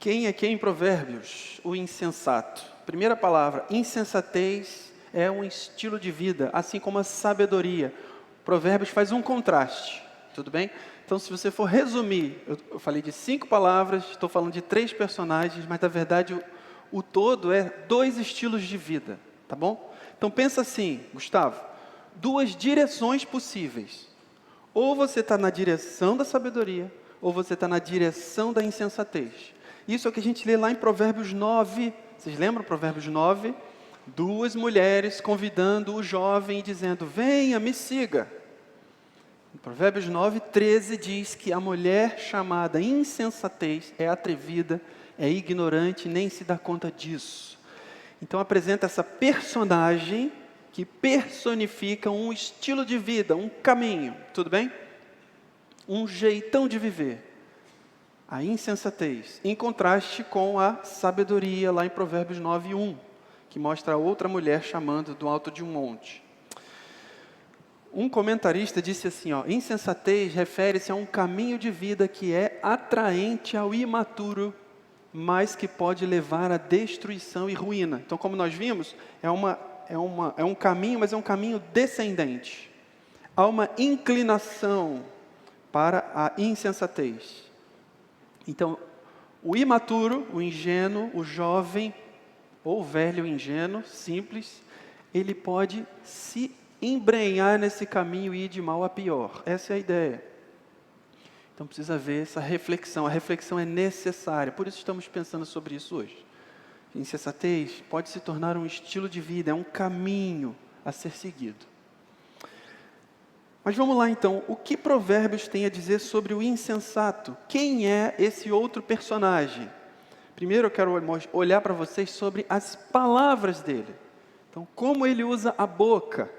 Quem é quem em Provérbios? O insensato. Primeira palavra, insensatez é um estilo de vida, assim como a sabedoria. Provérbios faz um contraste, tudo bem? Então, se você for resumir, eu falei de 5 palavras, estou falando de 3 personagens, mas na verdade o todo é 2 estilos de vida, tá bom? Então pensa assim, Gustavo, 2 direções possíveis. Ou você está na direção da sabedoria, ou você está na direção da insensatez. Isso é o que a gente lê lá em Provérbios 9. Vocês lembram Provérbios 9? 2 mulheres convidando o jovem e dizendo, venha, me siga. Em Provérbios 9, 13 diz que a mulher chamada insensatez é atrevida, é ignorante, nem se dá conta disso. Então apresenta essa personagem que personifica um estilo de vida, um caminho, tudo bem? Um jeitão de viver. A insensatez, em contraste com a sabedoria, lá em Provérbios 9, 1, que mostra a outra mulher chamando do alto de um monte. Um comentarista disse assim, insensatez refere-se a um caminho de vida que é atraente ao imaturo, mas que pode levar à destruição e ruína. Então, como nós vimos, é um caminho, mas é um caminho descendente. Há uma inclinação para a insensatez. Então, o imaturo, o ingênuo, o jovem, ou o velho ingênuo, simples, ele pode se embrenhar nesse caminho e ir de mal a pior. Essa é a ideia. Então precisa haver essa reflexão. A reflexão é necessária. Por isso estamos pensando sobre isso hoje. Insensatez pode se tornar um estilo de vida, é um caminho a ser seguido. Mas vamos lá então, o que Provérbios tem a dizer sobre o insensato? Quem é esse outro personagem? Primeiro eu quero olhar para vocês sobre as palavras dele. Então, como ele usa a boca?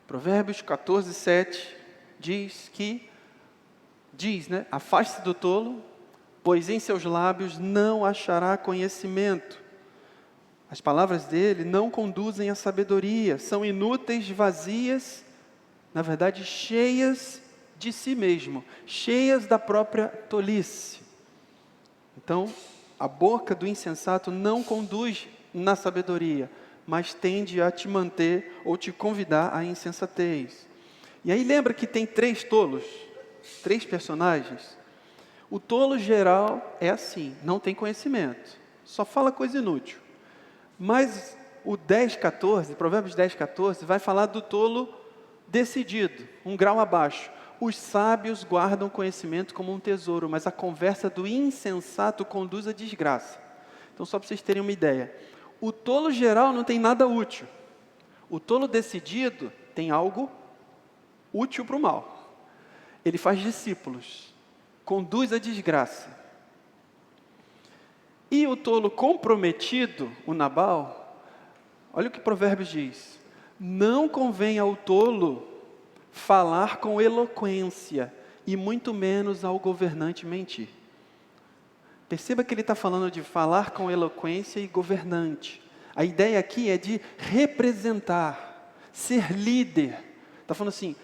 Provérbios 14, 7 diz, afaste-se do tolo, pois em seus lábios não achará conhecimento. As palavras dele não conduzem à sabedoria, são inúteis, vazias, na verdade cheias de si mesmo, cheias da própria tolice. Então, a boca do insensato não conduz na sabedoria, mas tende a te manter ou te convidar à insensatez. E aí lembra que tem 3 tolos, 3 personagens? O tolo geral é assim, não tem conhecimento, só fala coisa inútil. Mas o 10:14, Provérbios 10:14, vai falar do tolo decidido, um grau abaixo. Os sábios guardam conhecimento como um tesouro, mas a conversa do insensato conduz à desgraça. Então, só para vocês terem uma ideia, o tolo geral não tem nada útil. O tolo decidido tem algo útil para o mal. Ele faz discípulos, conduz à desgraça. E o tolo comprometido, o Nabal, olha o que Provérbios diz. Não convém ao tolo falar com eloquência, e muito menos ao governante mentir. Perceba que ele está falando de falar com eloquência e governante. A ideia aqui é de representar, ser líder. Está falando assim,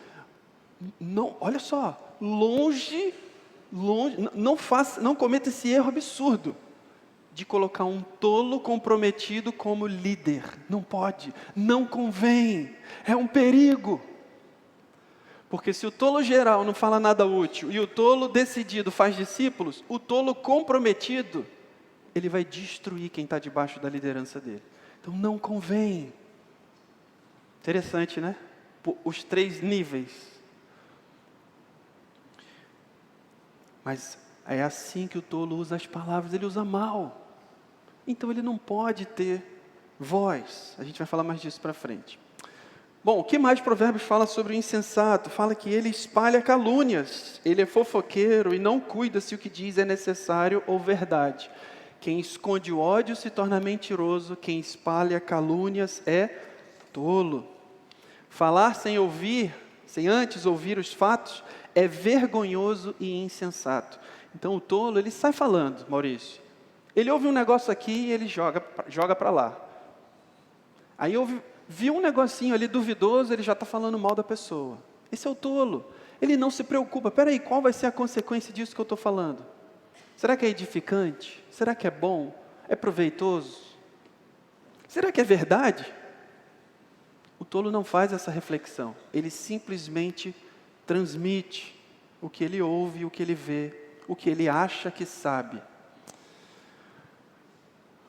não, olha só, longe, não cometa esse erro absurdo de colocar um tolo comprometido como líder. Não pode, não convém, é um perigo. Porque se o tolo geral não fala nada útil e o tolo decidido faz discípulos, o tolo comprometido, ele vai destruir quem está debaixo da liderança dele. Então não convém. Interessante, né? Os 3 níveis. Mas é assim que o tolo usa as palavras, ele usa mal. Então ele não pode ter voz. A gente vai falar mais disso para frente. Bom, o que mais Provérbios fala sobre o insensato? Fala que ele espalha calúnias, ele é fofoqueiro e não cuida se o que diz é necessário ou verdade. Quem esconde o ódio se torna mentiroso, quem espalha calúnias é tolo. Falar sem antes ouvir os fatos, é vergonhoso e insensato. Então o tolo, ele sai falando, Maurício. Ele ouve um negócio aqui e ele joga para lá. Aí viu um negocinho ali duvidoso, ele já está falando mal da pessoa. Esse é o tolo. Ele não se preocupa. Espera aí, qual vai ser a consequência disso que eu estou falando? Será que é edificante? Será que é bom? É proveitoso? Será que é verdade? O tolo não faz essa reflexão. Ele simplesmente transmite o que ele ouve, o que ele vê, o que ele acha que sabe.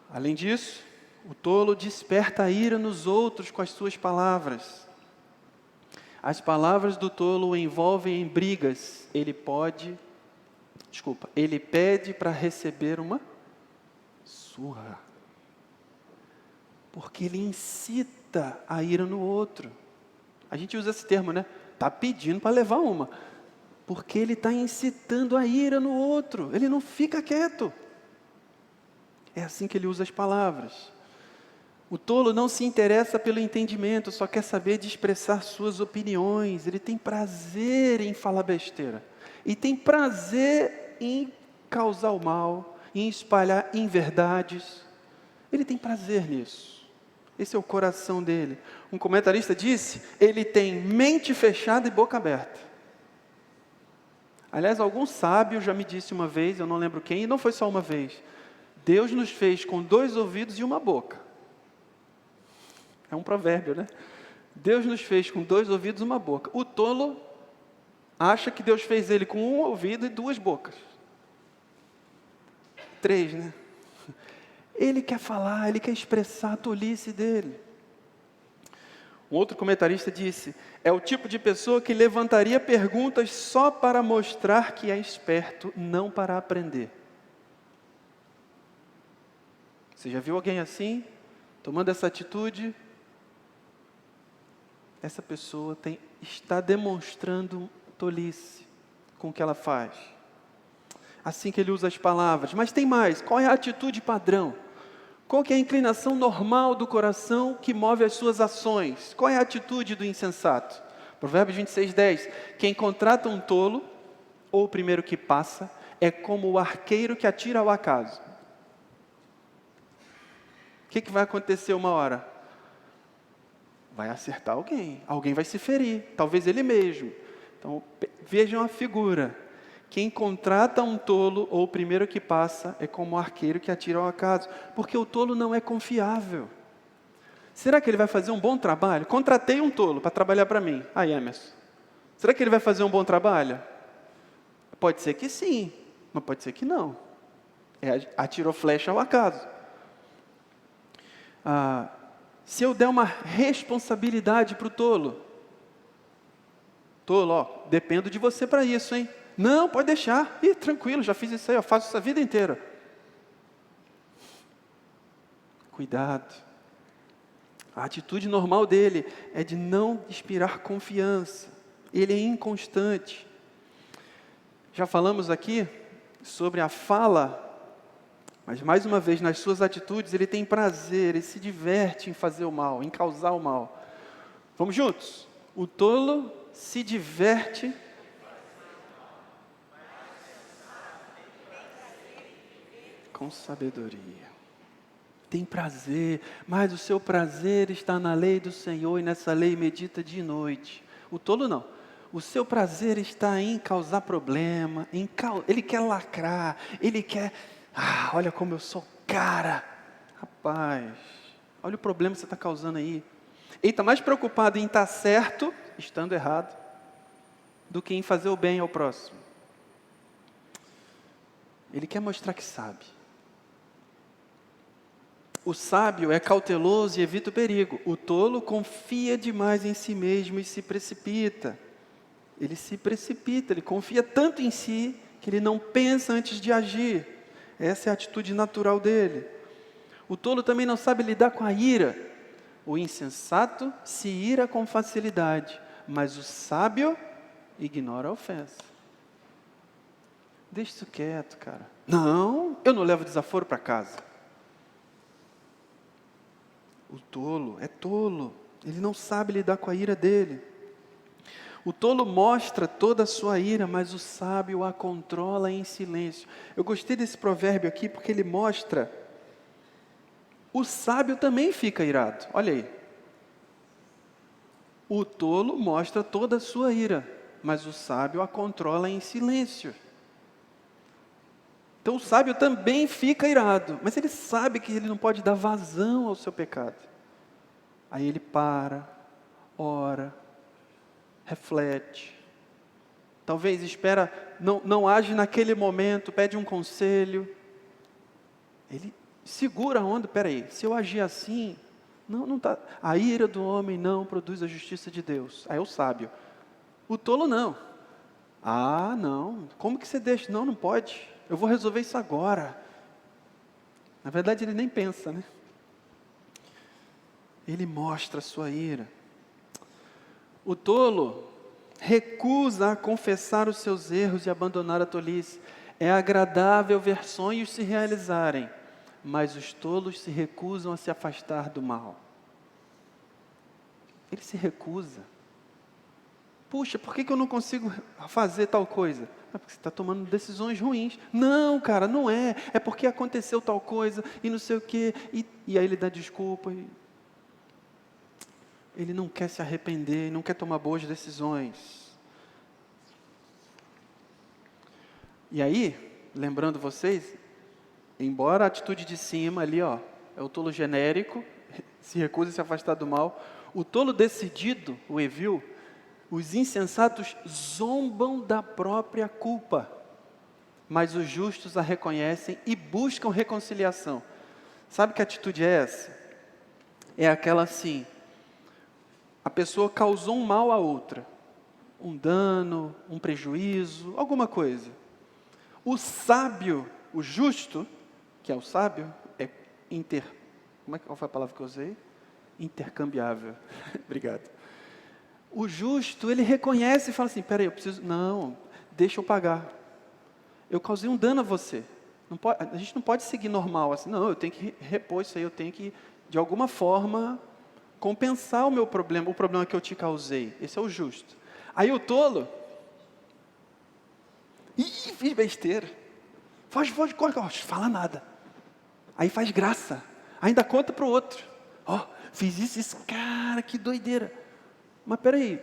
Além disso, o tolo desperta a ira nos outros com as suas palavras. As palavras do tolo o envolvem em brigas. Ele pede para receber uma surra. Porque ele incita a ira no outro. A gente usa esse termo, né? Está pedindo para levar uma. Porque ele está incitando a ira no outro. Ele não fica quieto. É assim que ele usa as palavras. O tolo não se interessa pelo entendimento, só quer saber de expressar suas opiniões. Ele tem prazer em falar besteira. E tem prazer em causar o mal, em espalhar inverdades. Ele tem prazer nisso. Esse é o coração dele. Um comentarista disse, ele tem mente fechada e boca aberta. Aliás, algum sábio já me disse uma vez, eu não lembro quem, e não foi só uma vez. Deus nos fez com 2 ouvidos e uma boca. É um provérbio, né? Deus nos fez com 2 ouvidos e uma boca. O tolo acha que Deus fez ele com 1 ouvido e 2 bocas. 3, né? Ele quer falar, ele quer expressar a tolice dele. Um outro comentarista disse, é o tipo de pessoa que levantaria perguntas só para mostrar que é esperto, não para aprender. Você já viu alguém assim, tomando essa atitude? Essa pessoa está demonstrando tolice com o que ela faz. Assim que ele usa as palavras. Mas tem mais, qual é a atitude padrão? Qual que é a inclinação normal do coração que move as suas ações? Qual é a atitude do insensato? Provérbios 26:10. Quem contrata um tolo, ou o primeiro que passa, é como o arqueiro que atira ao acaso. O que vai acontecer uma hora? Vai acertar alguém. Alguém vai se ferir. Talvez ele mesmo. Então, vejam a figura. Quem contrata um tolo, ou o primeiro que passa, é como o arqueiro que atira ao acaso. Porque o tolo não é confiável. Será que ele vai fazer um bom trabalho? Contratei um tolo para trabalhar para mim. Aí, Emerson. Será que ele vai fazer um bom trabalho? Pode ser que sim, mas pode ser que não. Atirou flecha ao acaso. Se eu der uma responsabilidade para o tolo, dependo de você para isso, hein? Não, pode deixar. Tranquilo, já fiz isso aí, faço isso a vida inteira. Cuidado. A atitude normal dele é de não inspirar confiança. Ele é inconstante. Já falamos aqui sobre a fala, mas mais uma vez, nas suas atitudes, ele tem prazer, ele se diverte em fazer o mal, em causar o mal. Vamos juntos? O tolo se diverte com sabedoria. Tem prazer, mas o seu prazer está na lei do Senhor e nessa lei medita de noite. O tolo não. O seu prazer está em causar problema, ele quer lacrar, ele quer, olha como eu sou cara. Rapaz, olha o problema que você está causando aí. Ele está mais preocupado em estar certo, estando errado, do que em fazer o bem ao próximo. Ele quer mostrar que sabe. O sábio é cauteloso e evita o perigo. O tolo confia demais em si mesmo e se precipita. Ele se precipita, ele confia tanto em si que ele não pensa antes de agir. Essa é a atitude natural dele. O tolo também não sabe lidar com a ira. O insensato se ira com facilidade, mas o sábio ignora a ofensa. Deixa isso quieto, cara. Não, eu não levo desaforo para casa. O tolo é tolo, ele não sabe lidar com a ira dele. O tolo mostra toda a sua ira, mas o sábio a controla em silêncio. Eu gostei desse provérbio aqui porque ele mostra, o sábio também fica irado, olha aí. O tolo mostra toda a sua ira, mas o sábio a controla em silêncio. Então o sábio também fica irado, mas ele sabe que ele não pode dar vazão ao seu pecado. Aí ele para, ora, reflete. Talvez espera, não age naquele momento, pede um conselho. Ele segura a onda, peraí, se eu agir assim, não tá. A ira do homem não produz a justiça de Deus. Aí é o sábio. O tolo não. Ah, não, como que você deixa? Não pode. Eu vou resolver isso agora. Na verdade ele nem pensa, né? Ele mostra a sua ira. O tolo recusa a confessar os seus erros e abandonar a tolice. É agradável ver sonhos se realizarem, mas os tolos se recusam a se afastar do mal. Ele se recusa. Puxa, por que eu não consigo fazer tal coisa? É porque você está tomando decisões ruins. Não, cara, não é. É porque aconteceu tal coisa e não sei o quê. E aí ele dá desculpa. Ele não quer se arrepender, não quer tomar boas decisões. E aí, lembrando vocês, embora a atitude de cima ali, ó, é o tolo genérico, se recusa a se afastar do mal, o tolo decidido, o evil, os insensatos zombam da própria culpa, mas os justos a reconhecem e buscam reconciliação. Sabe que atitude é essa? É aquela assim, a pessoa causou um mal a outra, um dano, um prejuízo, alguma coisa. O sábio, o justo, que é o sábio, qual foi a palavra que eu usei? Intercambiável. Obrigado. O justo, ele reconhece e fala assim, peraí, deixa eu pagar. Eu causei um dano a você. A gente não pode seguir normal assim, não, eu tenho que repor isso aí, eu tenho que, de alguma forma, compensar o meu problema, o problema que eu te causei. Esse é o justo. Aí o tolo, fiz besteira. Foge, corre, fala nada. Aí faz graça. Ainda conta para o outro. Fiz isso, cara, que doideira. Mas peraí,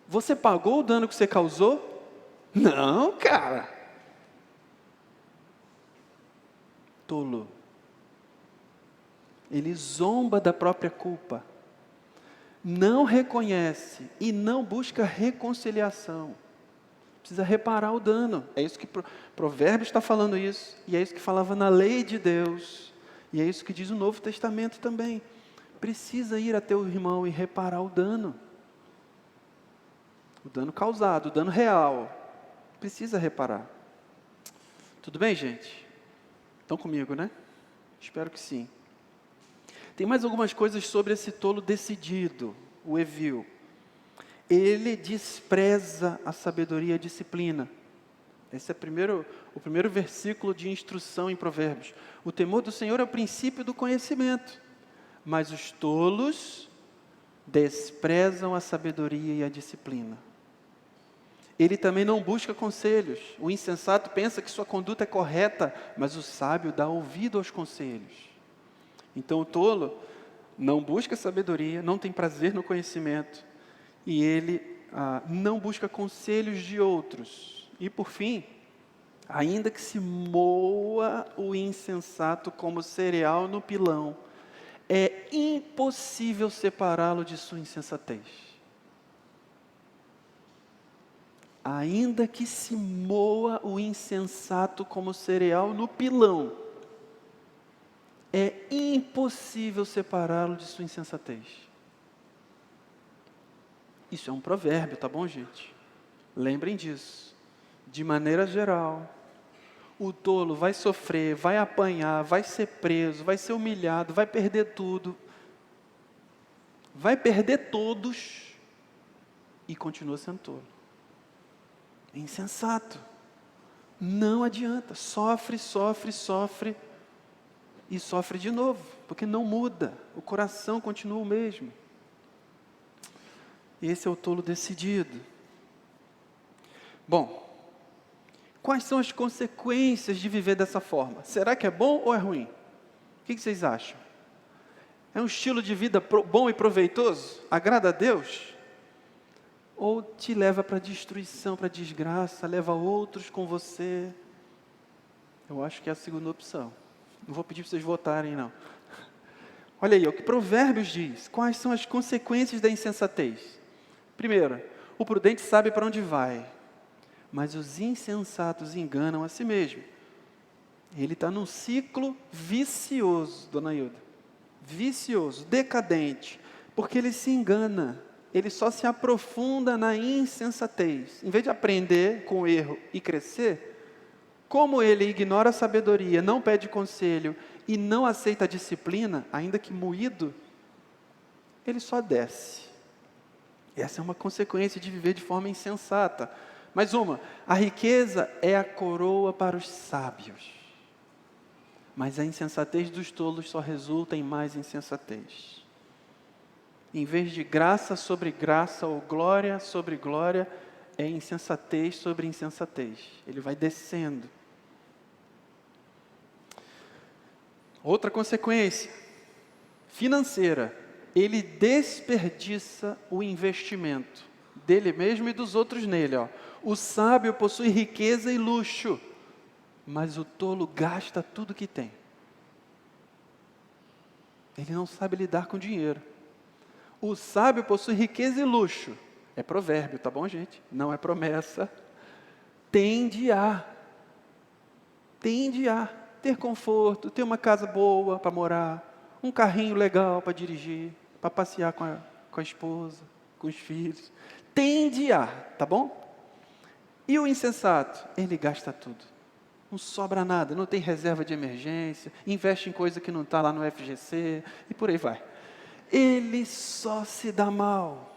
você pagou o dano que você causou? Não, cara. Tolo. Ele zomba da própria culpa. Não reconhece e não busca reconciliação. Precisa reparar o dano. É isso que Provérbios está falando isso. E é isso que falava na lei de Deus. E é isso que diz o Novo Testamento também. Precisa ir até o irmão e reparar o dano. O dano causado, o dano real. Precisa reparar. Tudo bem, gente? Estão comigo, né? Espero que sim. Tem mais algumas coisas sobre esse tolo decidido, o evil. Ele despreza a sabedoria e a disciplina. Esse é o primeiro versículo de instrução em Provérbios. O temor do Senhor é o princípio do conhecimento, mas os tolos desprezam a sabedoria e a disciplina. Ele também não busca conselhos. O insensato pensa que sua conduta é correta, mas o sábio dá ouvido aos conselhos. Então o tolo não busca sabedoria, não tem prazer no conhecimento, e ele não busca conselhos de outros. E por fim, ainda que se moa o insensato como cereal no pilão, é impossível separá-lo de sua insensatez. Ainda que se moa o insensato como cereal no pilão, é impossível separá-lo de sua insensatez. Isso é um provérbio, tá bom, gente? Lembrem disso. De maneira geral, o tolo vai sofrer, vai apanhar, vai ser preso, vai ser humilhado, vai perder tudo. Vai perder todos e continua sendo tolo. É insensato. Não adianta. Sofre e sofre de novo, porque não muda. O coração continua o mesmo. Esse é o tolo decidido. Bom, quais são as consequências de viver dessa forma? Será que é bom ou é ruim? O que vocês acham? É um estilo de vida bom e proveitoso? Agrada a Deus? Ou te leva para destruição, para desgraça, leva outros com você? Eu acho que é a segunda opção. Não vou pedir para vocês votarem, não. Olha aí, o que Provérbios diz. Quais são as consequências da insensatez? Primeiro, o prudente sabe para onde vai, mas os insensatos enganam a si mesmo. Ele está num ciclo vicioso, dona Hilda. Vicioso, decadente, porque ele se engana. Ele só se aprofunda na insensatez. Em vez de aprender com o erro e crescer, como ele ignora a sabedoria, não pede conselho e não aceita a disciplina, ainda que moído, ele só desce. Essa é uma consequência de viver de forma insensata. Mais uma, a riqueza é a coroa para os sábios, mas a insensatez dos tolos só resulta em mais insensatez. Em vez de graça sobre graça ou glória sobre glória, é insensatez sobre insensatez. Ele vai descendo. Outra consequência financeira, ele desperdiça o investimento dele mesmo e dos outros nele. O sábio possui riqueza e luxo, mas o tolo gasta tudo que tem. Ele não sabe lidar com dinheiro. O sábio possui riqueza e luxo. É provérbio, tá bom, gente? Não é promessa. Tende a ter conforto, ter uma casa boa para morar, um carrinho legal para dirigir, para passear com a esposa, com os filhos. Tende a, tá bom? E o insensato? Ele gasta tudo. Não sobra nada, não tem reserva de emergência, investe em coisa que não está lá no FGC, e por aí vai. Ele só se dá mal.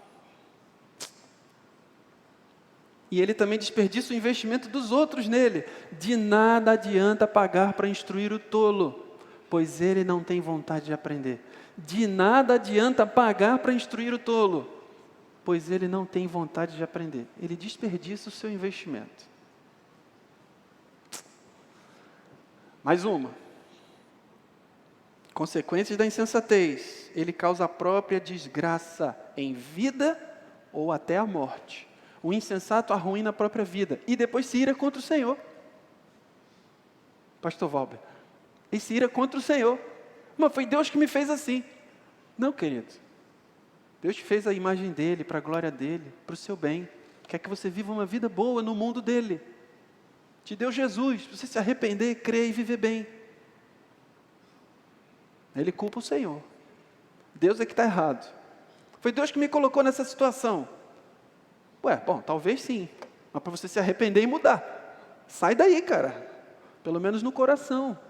E ele também desperdiça o investimento dos outros nele. De nada adianta pagar para instruir o tolo, pois ele não tem vontade de aprender. De nada adianta pagar para instruir o tolo, pois ele não tem vontade de aprender. Ele desperdiça o seu investimento. Mais uma. Consequências da insensatez. Ele causa a própria desgraça em vida ou até a morte. O insensato arruína a própria vida e depois se ira contra o Senhor. Pastor Valber, ele se ira contra o Senhor. Mas foi Deus que me fez assim. Não, querido. Deus te fez a imagem dele, para a glória dele, para o seu bem. Quer que você viva uma vida boa no mundo dele. Te deu Jesus, para você se arrepender, crer e viver bem. Ele culpa o Senhor. Deus é que está errado. Foi Deus que me colocou nessa situação. Bom, talvez sim. Mas para você se arrepender e mudar. Sai daí, cara. Pelo menos no coração. Pra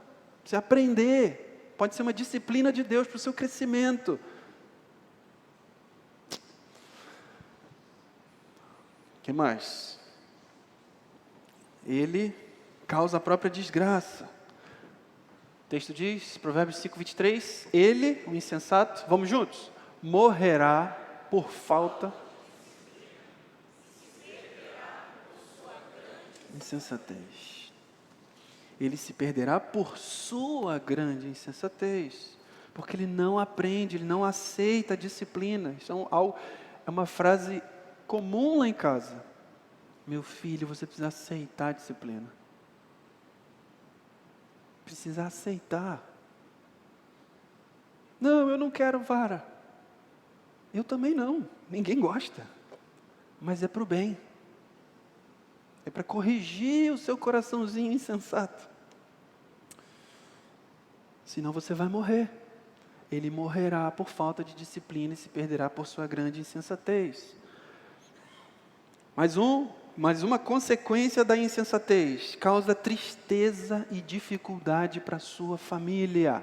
você aprender. Pode ser uma disciplina de Deus para o seu crescimento. O que mais? Ele causa a própria desgraça. O texto diz, Provérbios 5:23, ele, o insensato, vamos juntos, morrerá por falta de insensatez. Ele se perderá por sua grande insensatez, porque ele não aprende, ele não aceita a disciplina. Isso é uma frase comum lá em casa. Meu filho, você precisa aceitar a disciplina. Precisa aceitar. Não, eu não quero vara. Eu também não. Ninguém gosta. Mas é para o bem. É para corrigir o seu coraçãozinho insensato. Senão você vai morrer. Ele morrerá por falta de disciplina e se perderá por sua grande insensatez. Mais uma consequência da insensatez, causa tristeza e dificuldade para a sua família.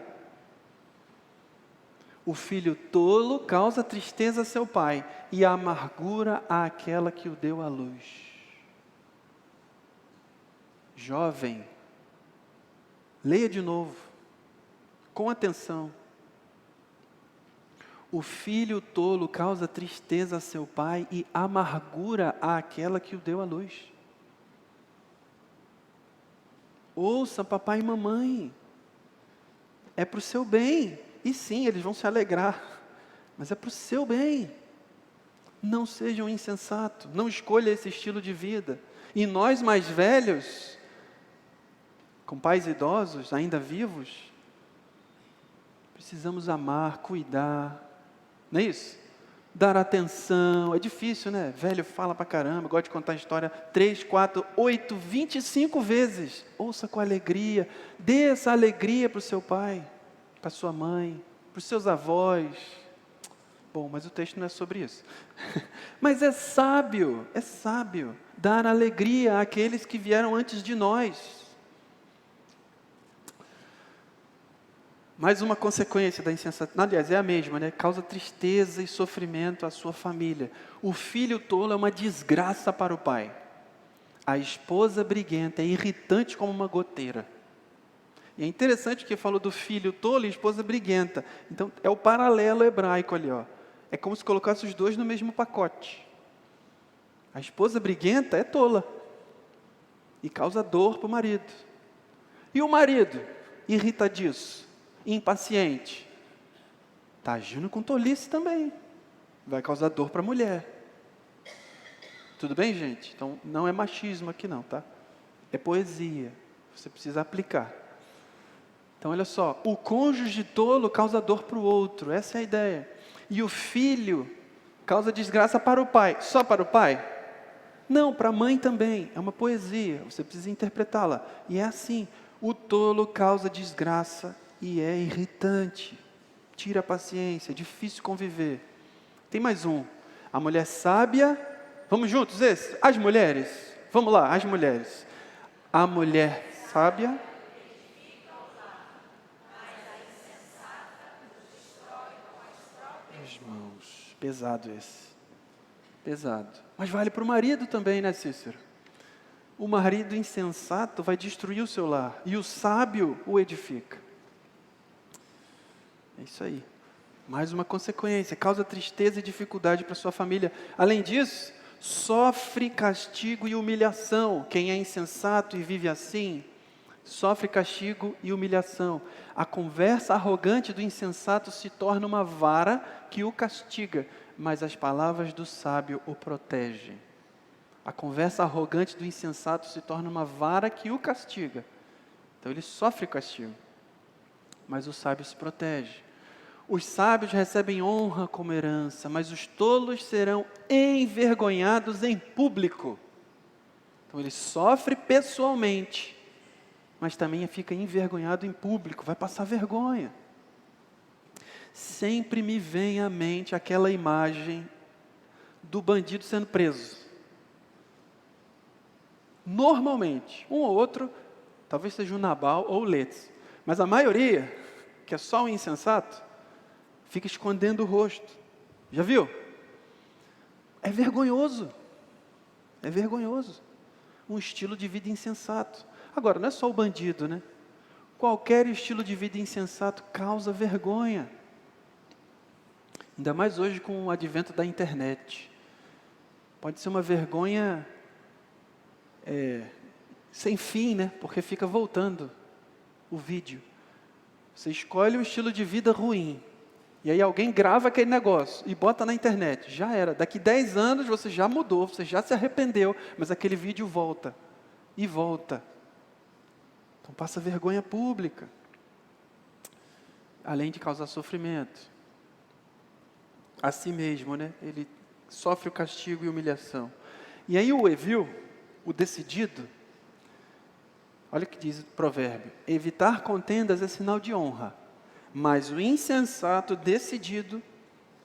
O filho tolo causa tristeza a seu pai e amargura àquela que o deu à luz. Jovem, leia de novo, com atenção. O filho tolo causa tristeza a seu pai e amargura àquela que o deu à luz. Ouça, papai e mamãe. É para o seu bem. E sim, eles vão se alegrar. Mas é para o seu bem. Não seja um insensato. Não escolha esse estilo de vida. E nós mais velhos, com pais idosos ainda vivos, precisamos amar, cuidar, não é isso? Dar atenção, é difícil, né? Velho fala pra caramba, gosta de contar história 3, 4, 8, 25 vezes. Ouça com alegria, dê essa alegria para o seu pai, para sua mãe, para os seus avós. Bom, mas o texto não é sobre isso. Mas é sábio dar alegria àqueles que vieram antes de nós. Mais uma consequência da insensatez, aliás, é a mesma, né? Causa tristeza e sofrimento à sua família. O filho tolo é uma desgraça para o pai. A esposa briguenta é irritante como uma goteira. E é interessante que falou do filho tolo e esposa briguenta. Então, é o paralelo hebraico ali, ó. É como se colocasse os dois no mesmo pacote. A esposa briguenta é tola. E causa dor para o marido. E o marido, irritadiço, impaciente, está agindo com tolice também, vai causar dor para a mulher. Tudo bem, gente? Então, não é machismo aqui não, tá? É poesia, você precisa aplicar. Então, olha só, o cônjuge tolo causa dor para o outro, essa é a ideia. E o filho causa desgraça para o pai, só para o pai? Não, para a mãe também, é uma poesia, você precisa interpretá-la. E é assim, o tolo causa desgraça e é irritante, tira a paciência, é difícil conviver. Tem mais um, a mulher sábia, vamos juntos esse? As mulheres, vamos lá, as mulheres. A mulher sábia, as mãos, pesado esse, pesado. Mas vale para o marido também, né, Cícero? O marido insensato vai destruir o seu lar, e o sábio o edifica. É isso aí. Mais uma consequência, causa tristeza e dificuldade para sua família. Além disso, sofre castigo e humilhação. Quem é insensato e vive assim, sofre castigo e humilhação. A conversa arrogante do insensato se torna uma vara que o castiga, mas as palavras do sábio o protegem. A conversa arrogante do insensato se torna uma vara que o castiga. Então ele sofre castigo, mas o sábio se protege. Os sábios recebem honra como herança, mas os tolos serão envergonhados em público. Então ele sofre pessoalmente, mas também fica envergonhado em público, vai passar vergonha. Sempre me vem à mente aquela imagem do bandido sendo preso. Normalmente, um ou outro, talvez seja o Nabal ou o Letts, mas a maioria, que é só um insensato, fica escondendo o rosto. Já viu? É vergonhoso. É vergonhoso. Um estilo de vida insensato. Agora, não é só o bandido, né? Qualquer estilo de vida insensato causa vergonha. Ainda mais hoje com o advento da internet. Pode ser uma vergonha sem fim, né? Porque fica voltando o vídeo. Você escolhe um estilo de vida ruim. E aí alguém grava aquele negócio e bota na internet. Já era. Daqui 10 anos você já mudou, você já se arrependeu, mas aquele vídeo volta. E volta. Então passa vergonha pública. Além de causar sofrimento. A si mesmo, né? Ele sofre o castigo e humilhação. E aí o Evil, o decidido, olha o que diz o provérbio. Evitar contendas é sinal de honra. Mas o insensato decidido,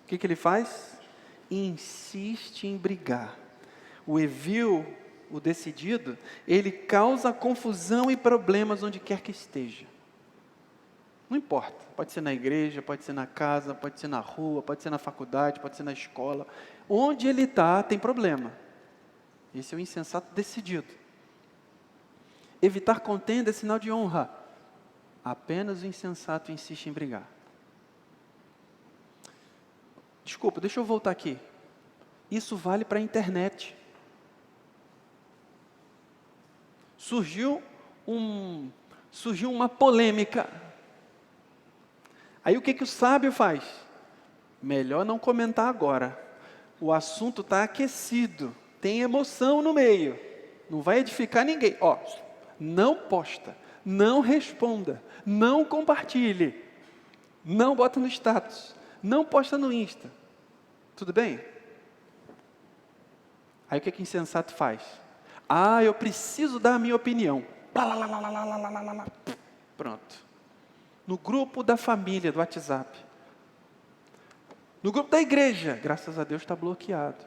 o que ele faz? Insiste em brigar. O Evil, o decidido, ele causa confusão e problemas onde quer que esteja. Não importa, pode ser na igreja, pode ser na casa, pode ser na rua, pode ser na faculdade, pode ser na escola. Onde ele está, tem problema. Esse é o insensato decidido. Evitar contenda é sinal de honra. Apenas o insensato insiste em brigar. Desculpa, deixa eu voltar aqui. Isso vale para a internet. Surgiu uma polêmica. Aí o que o sábio faz? Melhor não comentar agora. O assunto está aquecido, tem emoção no meio. Não vai edificar ninguém. Ó, não posta, Não responda, não compartilhe, não bota no status, não posta no Insta. Tudo bem? Aí o que o insensato faz? Eu preciso dar a minha opinião. Pronto. No grupo da família, do WhatsApp. No grupo da igreja, graças a Deus está bloqueado.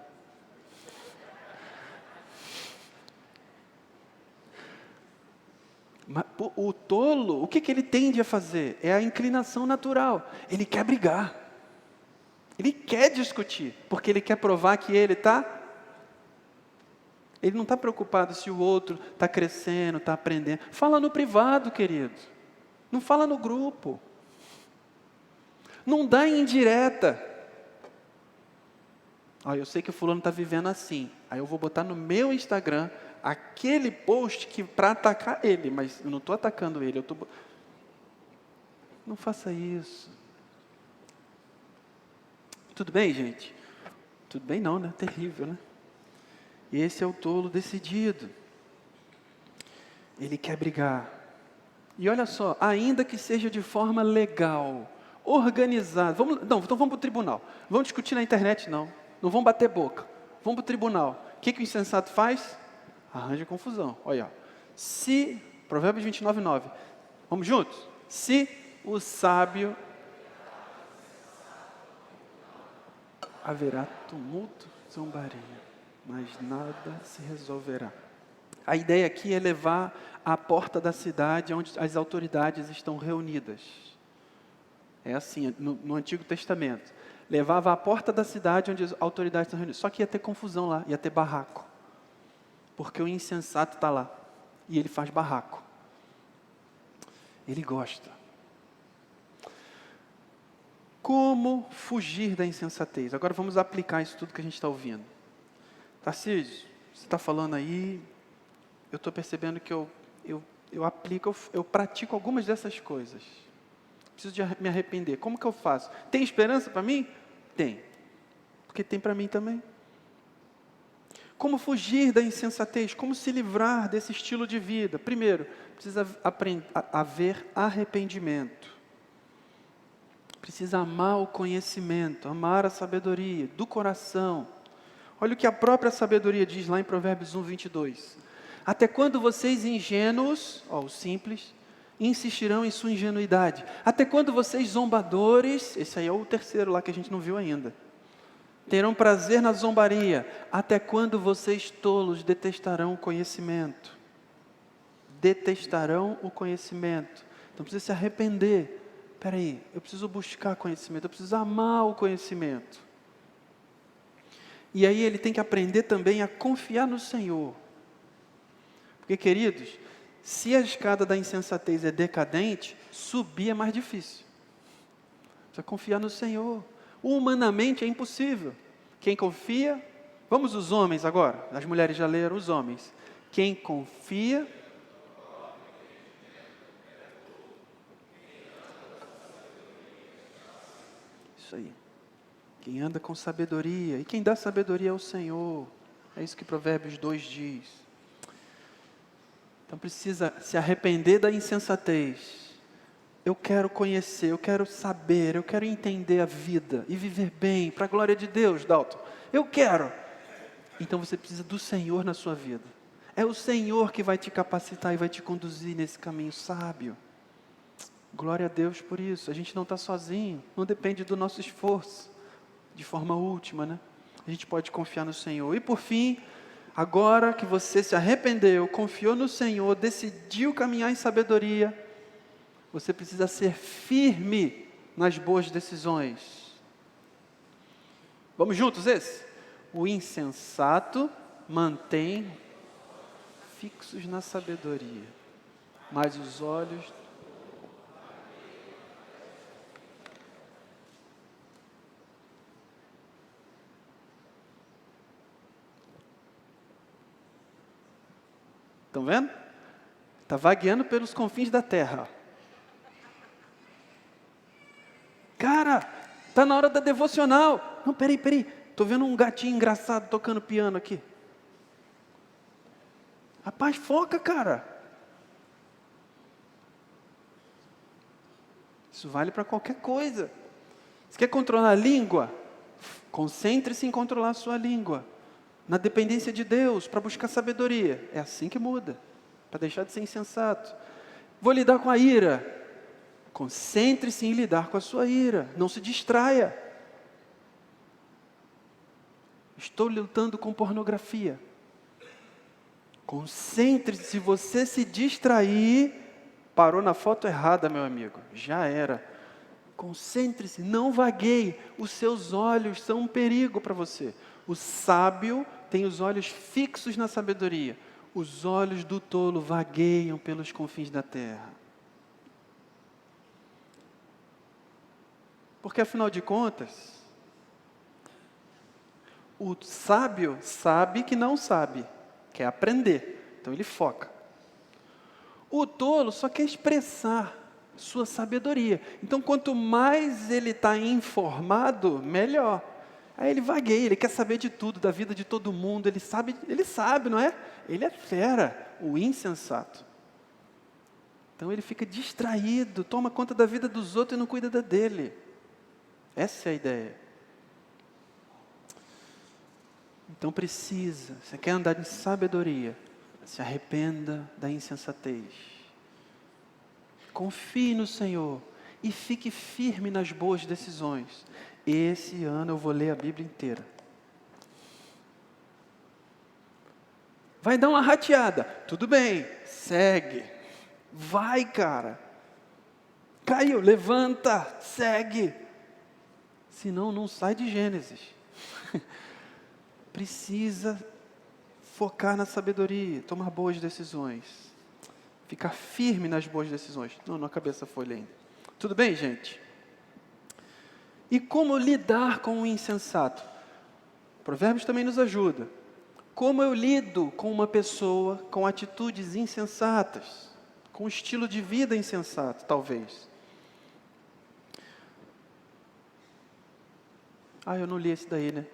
Mas o tolo, o que ele tende a fazer? É a inclinação natural. Ele quer brigar. Ele quer discutir, porque ele quer provar que ele não está preocupado se o outro está crescendo, está aprendendo. Fala no privado, querido. Não fala no grupo. Não dá indireta. Eu sei que o fulano está vivendo assim. Aí eu vou botar no meu Instagram aquele post para atacar ele, mas eu não estou atacando ele. Não faça isso. Tudo bem, gente? Tudo bem não, né? Terrível, né? Esse é o tolo decidido. Ele quer brigar. E olha só, ainda que seja de forma legal, organizada. Então vamos para o tribunal. Vamos discutir na internet, não. Não vamos bater boca. Vamos para o tribunal. O que o insensato faz? Arranja confusão. Olha, Provérbios 29:9. Vamos juntos? Se o sábio... haverá tumulto, zombaria, mas nada se resolverá. A ideia aqui é levar à porta da cidade onde as autoridades estão reunidas. É assim, no Antigo Testamento. Levava à porta da cidade onde as autoridades estão reunidas. Só que ia ter confusão lá, ia ter barraco. Porque o insensato está lá. E ele faz barraco. Ele gosta. Como fugir da insensatez? Agora vamos aplicar isso tudo que a gente está ouvindo. Tarcísio, você está falando aí, eu estou percebendo que eu aplico, eu pratico algumas dessas coisas. Preciso de me arrepender. Como que eu faço? Tem esperança para mim? Tem. Porque tem para mim também. Como fugir da insensatez? Como se livrar desse estilo de vida? Primeiro, precisa haver arrependimento. Precisa amar o conhecimento, amar a sabedoria, do coração. Olha o que a própria sabedoria diz lá em Provérbios 1:22. Até quando vocês ingênuos, os simples, insistirão em sua ingenuidade? Até quando vocês zombadores, esse aí é o terceiro lá que a gente não viu ainda, terão prazer na zombaria? Até quando vocês tolos detestarão o conhecimento? Detestarão o conhecimento. Então precisa se arrepender. Peraí, eu preciso buscar conhecimento, eu preciso amar o conhecimento. E aí ele tem que aprender também a confiar no Senhor. Porque, queridos, se a escada da insensatez é decadente, subir é mais difícil. Precisa confiar no Senhor. Humanamente é impossível. Quem confia, vamos os homens agora, as mulheres já leram, os homens. Quem confia... Isso aí. Quem anda com sabedoria. E quem dá sabedoria é o Senhor. É isso que Provérbios 2 diz. Então precisa se arrepender da insensatez. Eu quero conhecer, eu quero saber, eu quero entender a vida e viver bem, para a glória de Deus, Dalton. Eu quero. Então você precisa do Senhor na sua vida. É o Senhor que vai te capacitar e vai te conduzir nesse caminho sábio. Glória a Deus por isso. A gente não está sozinho, não depende do nosso esforço. De forma última, né? A gente pode confiar no Senhor. E por fim, agora que você se arrependeu, confiou no Senhor, decidiu caminhar em sabedoria, você precisa ser firme nas boas decisões. Vamos juntos esse? O insensato mantém fixos na sabedoria, mas os olhos... Estão vendo? Está vagueando pelos confins da terra. Cara, está na hora da devocional. Não, peraí. Estou vendo um gatinho engraçado tocando piano aqui. Rapaz, foca, cara. Isso vale para qualquer coisa. Você quer controlar a língua? Concentre-se em controlar a sua língua. Na dependência de Deus, para buscar sabedoria. É assim que muda. Para deixar de ser insensato. Vou lidar com a ira. Concentre-se em lidar com a sua ira. Não se distraia. Estou lutando com pornografia. Concentre-se. Se você se distrair, parou na foto errada, meu amigo. Já era. Concentre-se, não vagueie. Os seus olhos são um perigo para você. O sábio tem os olhos fixos na sabedoria. Os olhos do tolo vagueiam pelos confins da terra. Porque, afinal de contas, o sábio sabe que não sabe, quer aprender, então ele foca. O tolo só quer expressar sua sabedoria. Então, quanto mais ele está informado, melhor. Aí ele vagueia, ele quer saber de tudo, da vida de todo mundo, ele sabe, não é? Ele é fera, o insensato. Então ele fica distraído, toma conta da vida dos outros e não cuida da dele. Essa é a ideia. Então você quer andar em sabedoria, se arrependa da insensatez. Confie no Senhor e fique firme nas boas decisões. Esse ano eu vou ler a Bíblia inteira. Vai dar uma rateada, tudo bem, segue. Vai, cara. Caiu, levanta, segue. Senão não sai de Gênesis. Precisa focar na sabedoria, tomar boas decisões. Ficar firme nas boas decisões. Não acabei essa folha ainda. Tudo bem, gente? E como lidar com o insensato? Provérbios também nos ajuda. Como eu lido com uma pessoa com atitudes insensatas? Com um estilo de vida insensato, talvez. Eu não li esse daí, né?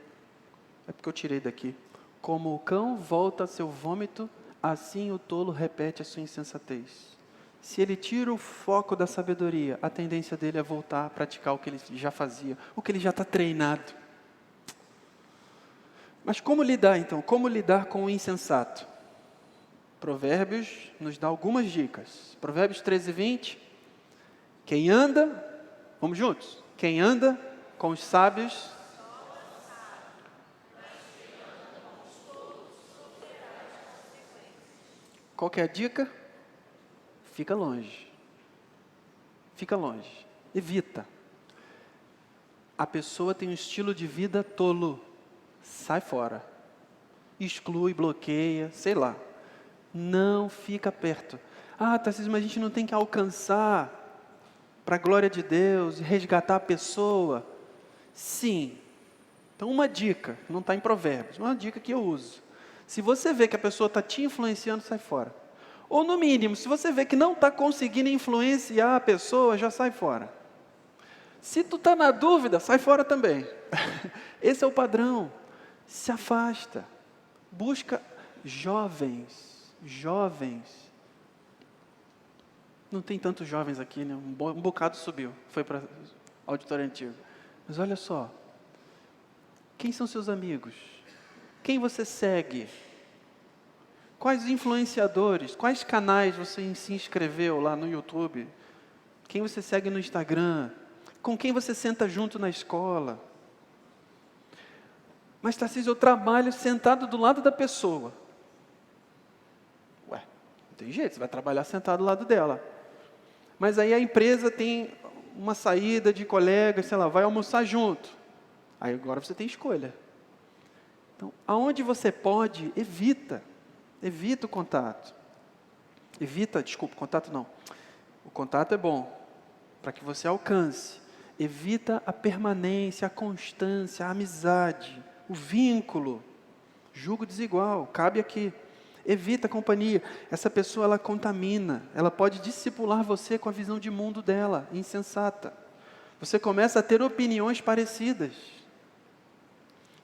É porque eu tirei daqui. Como o cão volta a seu vômito, assim o tolo repete a sua insensatez. Se ele tira o foco da sabedoria, a tendência dele é voltar a praticar o que ele já fazia, o que ele já está treinado. Mas como lidar então? Como lidar com o insensato? Provérbios nos dá algumas dicas. Provérbios 13:20. Quem anda, vamos juntos? Quem anda com os sábios... Qual que é a dica? Fica longe. Fica longe. Evita. A pessoa tem um estilo de vida tolo. Sai fora. Exclui, bloqueia, sei lá. Não fica perto. Tarcísio, mas a gente não tem que alcançar para a glória de Deus e resgatar a pessoa. Sim. Então uma dica, não está em Provérbios, uma dica que eu uso. Se você vê que a pessoa está te influenciando, sai fora. Ou no mínimo, se você vê que não está conseguindo influenciar a pessoa, já sai fora. Se tu está na dúvida, sai fora também. Esse é o padrão. Se afasta. Busca jovens. Não tem tantos jovens aqui, né? Um bocado subiu. Foi para o auditório antigo. Mas olha só. Quem são seus amigos? Quem você segue? Quais influenciadores? Quais canais você se inscreveu lá no YouTube? Quem você segue no Instagram? Com quem você senta junto na escola? Mas, Tarcísio, eu trabalho sentado do lado da pessoa. Não tem jeito, você vai trabalhar sentado do lado dela. Mas aí a empresa tem uma saída de colegas, sei lá, vai almoçar junto. Aí agora você tem escolha. Então, aonde você pode, evita o contato. Contato não. O contato é bom, para que você alcance. Evita a permanência, a constância, a amizade, o vínculo. Julgo desigual, cabe aqui. Evita a companhia. Essa pessoa, ela contamina. Ela pode discipular você com a visão de mundo dela, insensata. Você começa a ter opiniões parecidas.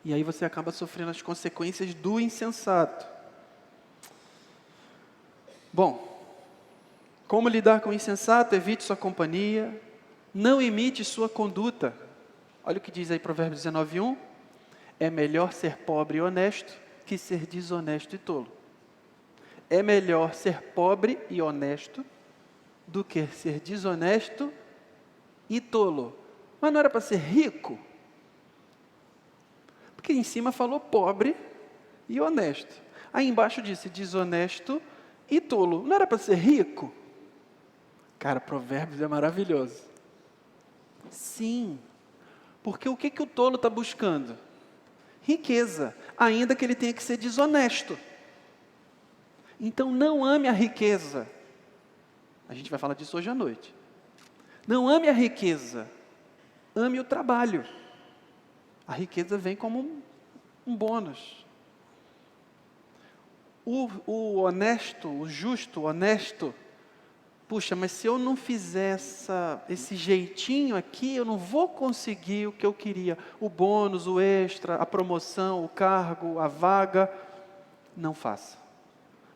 E aí você acaba sofrendo as consequências do insensato. Bom, como lidar com o insensato? Evite sua companhia. Não imite sua conduta. Olha o que diz aí Provérbios 19:1. É melhor ser pobre e honesto que ser desonesto e tolo. É melhor ser pobre e honesto do que ser desonesto e tolo. Mas não era para ser rico? Porque em cima falou pobre e honesto. Aí embaixo disse desonesto e tolo. Não era para ser rico? Cara, Provérbios é maravilhoso. Sim, porque o que o tolo está buscando? Riqueza, ainda que ele tenha que ser desonesto. Então não ame a riqueza. A gente vai falar disso hoje à noite. Não ame a riqueza, ame o trabalho. A riqueza vem como um bônus. O honesto, o justo, o honesto, puxa, mas se eu não fizer esse jeitinho aqui, eu não vou conseguir o que eu queria. O bônus, o extra, a promoção, o cargo, a vaga. Não faça.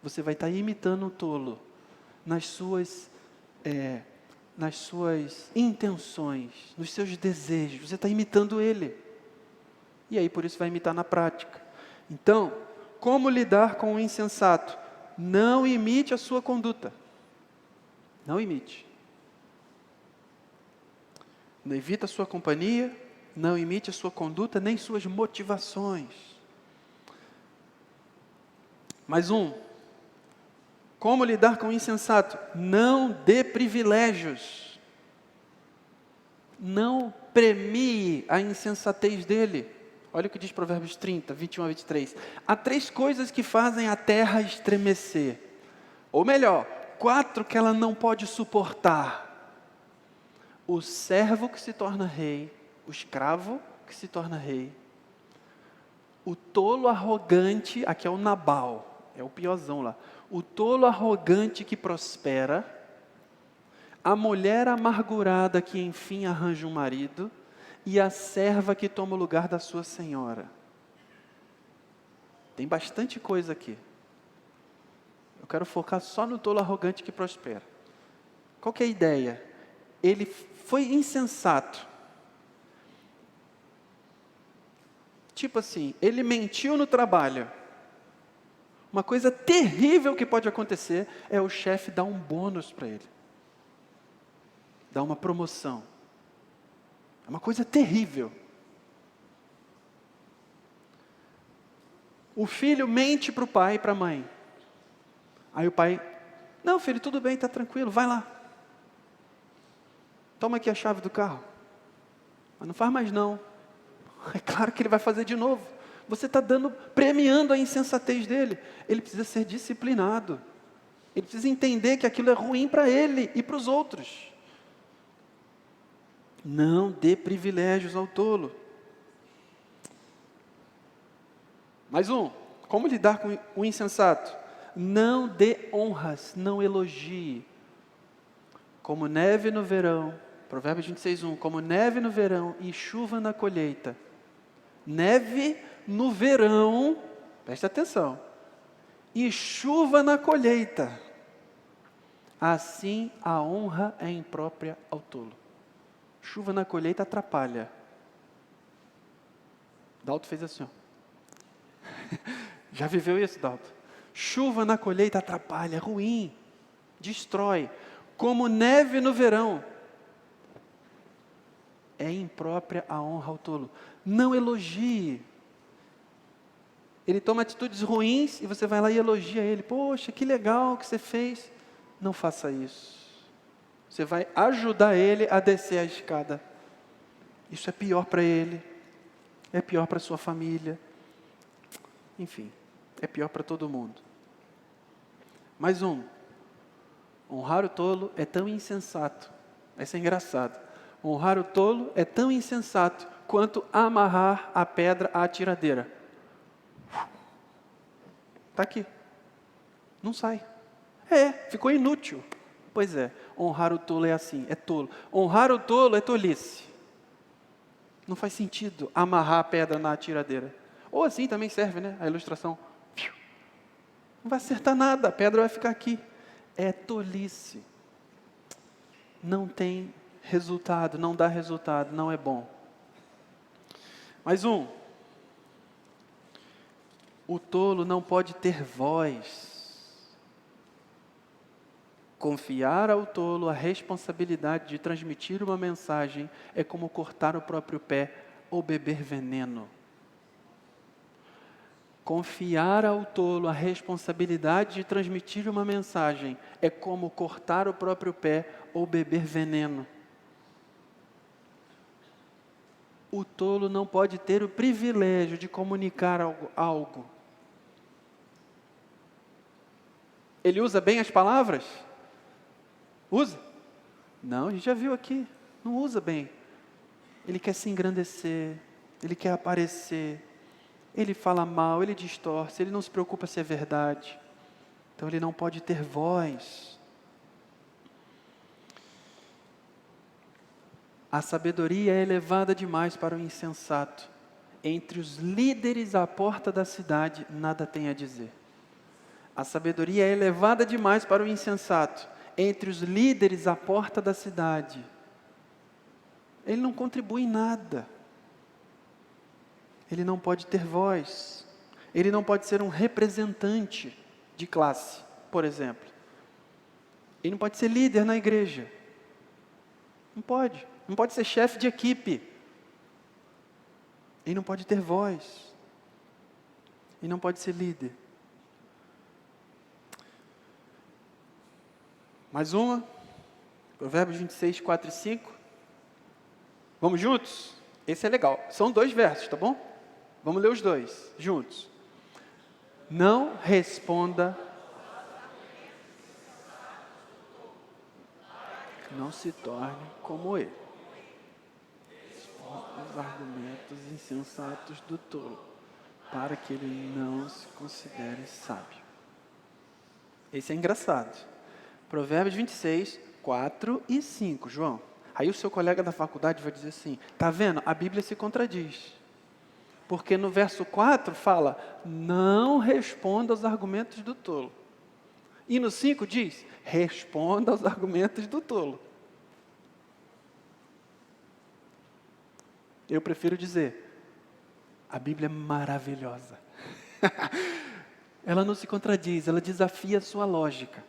Você vai estar imitando o tolo nas suas intenções, nos seus desejos. Você está imitando ele. E aí, por isso, vai imitar na prática. Então, como lidar com o insensato? Não imite a sua conduta. Não imite. Não evite a sua companhia, não imite a sua conduta, nem suas motivações. Mais um. Como lidar com o insensato? Não dê privilégios. Não premie a insensatez dele. Olha o que diz Provérbios 30, 21 a 23. Há 3 coisas que fazem a terra estremecer. Ou melhor, 4 que ela não pode suportar. O servo que se torna rei, o escravo que se torna rei, o tolo arrogante, aqui é o Nabal, é o piorzão lá. O tolo arrogante que prospera, a mulher amargurada que enfim arranja um marido, e a serva que toma o lugar da sua senhora. Tem bastante coisa aqui. Eu quero focar só no tolo arrogante que prospera. Qual que é a ideia? Ele foi insensato. Tipo assim, ele mentiu no trabalho. Uma coisa terrível que pode acontecer é o chefe dar um bônus para ele. Dar uma promoção. É uma coisa terrível. O filho mente para o pai e para a mãe. Aí o pai, não filho, tudo bem, está tranquilo, vai lá. Toma aqui a chave do carro. Mas não faz mais não. É claro que ele vai fazer de novo. Você está premiando a insensatez dele. Ele precisa ser disciplinado. Ele precisa entender que aquilo é ruim para ele e para os outros. Não dê privilégios ao tolo. Mais um. Como lidar com o insensato? Não dê honras, não elogie. Como neve no verão, Provérbios 26:1, como neve no verão e chuva na colheita. Neve no verão, preste atenção, e chuva na colheita. Assim a honra é imprópria ao tolo. Chuva na colheita atrapalha. Dalto fez assim, ó. Já viveu isso, Dalto? Chuva na colheita atrapalha, é ruim, destrói. Como neve no verão, é imprópria a honra ao tolo. Não elogie. Ele toma atitudes ruins e você vai lá e elogia ele. Poxa, que legal que você fez. Não faça isso. Você vai ajudar ele a descer a escada. Isso é pior para ele. É pior para sua família. Enfim, é pior para todo mundo. Mais um. Honrar o tolo é tão insensato. Essa é engraçado. Honrar o tolo é tão insensato quanto amarrar a pedra à tiradeira. Está aqui. Não sai. Ficou inútil. Pois é, honrar o tolo é assim, é tolo. Honrar o tolo é tolice. Não faz sentido amarrar a pedra na tiradeira. Ou assim também serve, né? A ilustração. Não vai acertar nada, a pedra vai ficar aqui. É tolice. Não tem resultado, não dá resultado, não é bom. Mais um. O tolo não pode ter voz. Confiar ao tolo a responsabilidade de transmitir uma mensagem é como cortar o próprio pé ou beber veneno. Confiar ao tolo a responsabilidade de transmitir uma mensagem é como cortar o próprio pé ou beber veneno. O tolo não pode ter o privilégio de comunicar algo. Ele usa bem as palavras? Usa? Não, a gente já viu aqui. Não usa bem. Ele quer se engrandecer. Ele quer aparecer. Ele fala mal, ele distorce. Ele não se preocupa se é verdade. Então ele não pode ter voz. A sabedoria é elevada demais para o insensato. Entre os líderes à porta da cidade, nada tem a dizer. A sabedoria é elevada demais para o insensato. Entre os líderes à porta da cidade, ele não contribui em nada. Ele não pode ter voz. Ele não pode ser um representante de classe, por exemplo. Ele não pode ser líder na igreja. Não pode. Não pode ser chefe de equipe. Ele não pode ter voz. Ele não pode ser líder. Mais uma. Provérbios 26, 4 e 5. Vamos juntos? Esse é legal. São 2 versos, tá bom? Vamos ler os 2 juntos. Não responda. Não se torne como ele. Os argumentos insensatos do tolo, para que ele não se considere sábio. Esse é engraçado. Provérbios 26, 4 e 5, João. Aí o seu colega da faculdade vai dizer assim, tá vendo? A Bíblia se contradiz. Porque no verso 4 fala, não responda aos argumentos do tolo. E no 5 diz, responda aos argumentos do tolo. Eu prefiro dizer, a Bíblia é maravilhosa. Ela não se contradiz, ela desafia a sua lógica.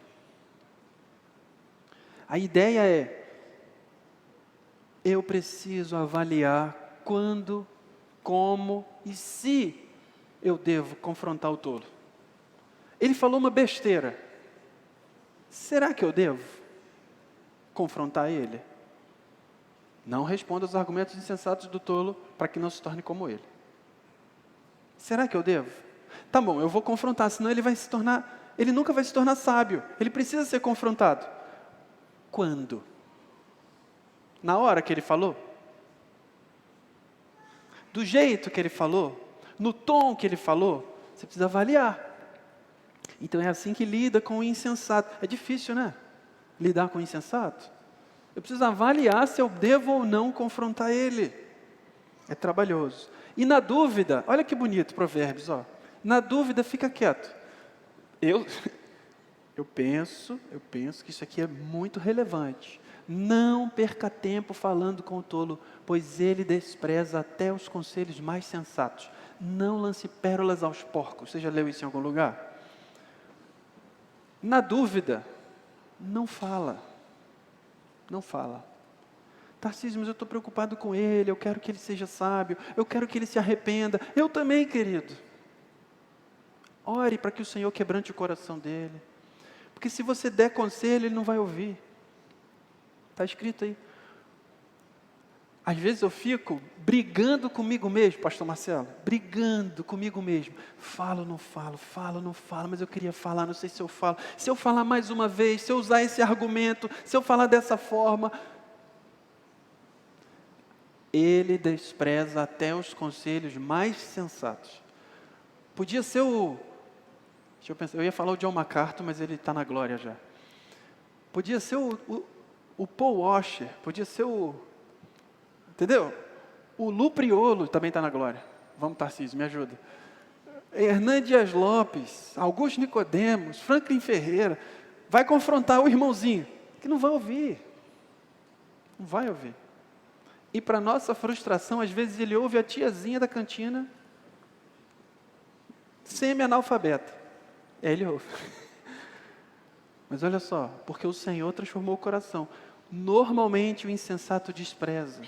A ideia é, eu preciso avaliar quando, como e se eu devo confrontar o tolo. Ele falou uma besteira. Será que eu devo confrontar ele? Não responda aos argumentos insensatos do tolo para que não se torne como ele. Será que eu devo? Tá bom, eu vou confrontar, senão ele nunca vai se tornar sábio. Ele precisa ser confrontado. Quando? Na hora que ele falou? Do jeito que ele falou? No tom que ele falou? Você precisa avaliar. Então é assim que lida com o insensato. É difícil, né? Lidar com o insensato. Eu preciso avaliar se eu devo ou não confrontar ele. É trabalhoso. E na dúvida, olha que bonito Provérbios, ó. Na dúvida, fica quieto. Eu penso que isso aqui é muito relevante. Não perca tempo falando com o tolo, pois ele despreza até os conselhos mais sensatos. Não lance pérolas aos porcos. Você já leu isso em algum lugar? Na dúvida, não fala. Não fala. Tarcísio, mas eu estou preocupado com ele, eu quero que ele seja sábio, eu quero que ele se arrependa. Eu também, querido. Ore para que o Senhor quebrante o coração dele. Porque se você der conselho, ele não vai ouvir. Está escrito aí. Às vezes eu fico brigando comigo mesmo, pastor Marcelo, brigando comigo mesmo. Falo, não falo, mas eu queria falar, não sei se eu falo. Se eu falar mais uma vez, se eu usar esse argumento, se eu falar dessa forma. Ele despreza até os conselhos mais sensatos. Podia ser deixa eu pensar, eu ia falar o John MacArthur, mas ele está na glória já. Podia ser o Paul Washer, podia ser entendeu? O Lu Priolo também está na glória. Vamos, Tarcísio, me ajuda. Hernan Dias Lopes, Augusto Nicodemos, Franklin Ferreira. Vai confrontar o irmãozinho, que não vai ouvir. Não vai ouvir. E para nossa frustração, às vezes ele ouve a tiazinha da cantina, semi-analfabeta. Aí ele ouve. Mas olha só, porque o Senhor transformou o coração. Normalmente o insensato despreza.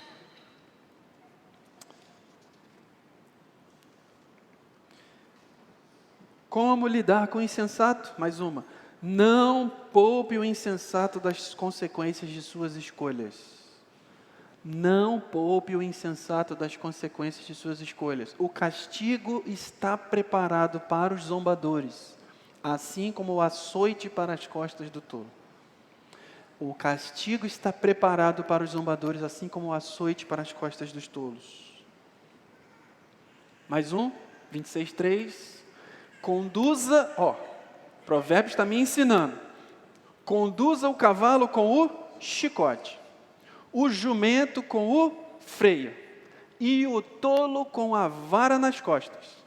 Como lidar com o insensato? Mais uma. Não poupe o insensato das consequências de suas escolhas. Não poupe o insensato das consequências de suas escolhas. O castigo está preparado para os zombadores, assim como o açoite para as costas do tolo. O castigo está preparado para os zombadores, assim como o açoite para as costas dos tolos. Mais um, 26:3. Conduza, Provérbios está me ensinando. Conduza o cavalo com o chicote, o jumento com o freio e o tolo com a vara nas costas.